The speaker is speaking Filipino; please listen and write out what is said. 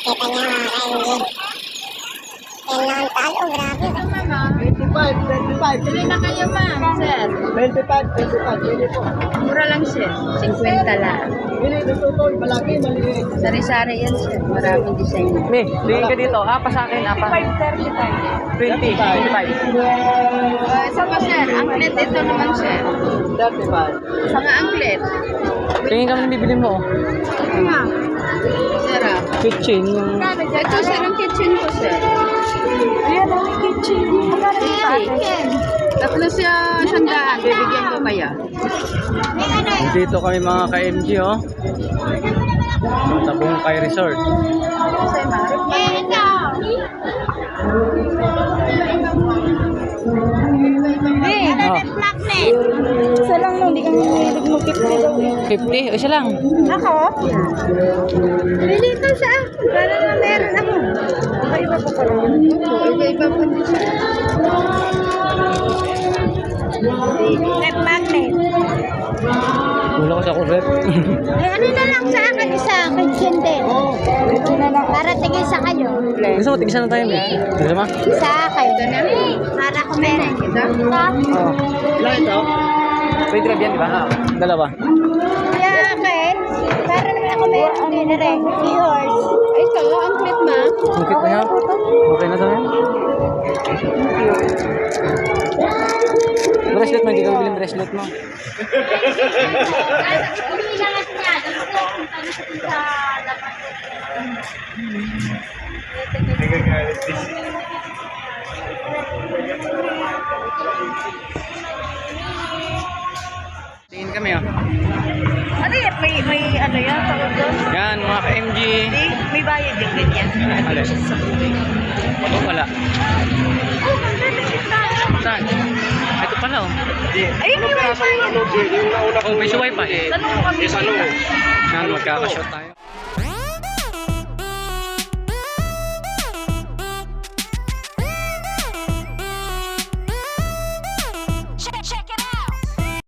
Kita niyo mga ka-MG. Yan lang ang talo, grabe. 25. Bili na kayo, ma'am, sir. 25. Pili po. Mura lang, sir. 50 lang. Pili ng tutoy. Malaki, maliit. Sari-sari yan, sir. Maraming design. Me, tingin ka dito. Apa sa akin, apa? 20, 25. Isa pa, sir. Anglet ito naman, sir. 35. Sa nga anglet. Tingin kami na bibili mo. Ito nga. Sir, ah. Kitchen, yung... Ito, sir, ang kitchen ko, sir. Ayan, ang kitchen. Magkano yung sa akin? Tatlo siya, 100. Bibigyan ko kaya. Dito kami mga ka-MG, oh. Tabong kay resort. Sir, ma'am. Magnet. Isa lang nung, di kami nililig mo 50 daw eh. 50? Isa lang. Ako? Pili ito siya. Para na meron ako. Iba pa pala. Iba-iba po din siya. Rep magnet. Wala ko sa kurep. Eh, ano na lang sa akin isa, kitchen din. Ito na lang. Para tingin sa kayo. Gusto mo, tigisa na tayo, me. Gusto mo? Sa akin. Para ko meron. Oo. Ilan ito? 25 yan, di ba? Dalawa. Sa akin. Para naman ako meron din na rin. Yours. Ay, ito, anglet, ma'am. Okay na yan? Okay na sa'yo? Bracelet mo, hindi ka bibiling bracelet mo. Tingin kami, oh. Ano yan? May ano yan? Tawag doon? Yan, mga ka-MG. May bayad din ganyan. Alin? Wala. Saan? Ito pala, oh. Ayun yung may bayad. Oh, may wifi. Tanong ko kami. Yan, magkakashot tayo.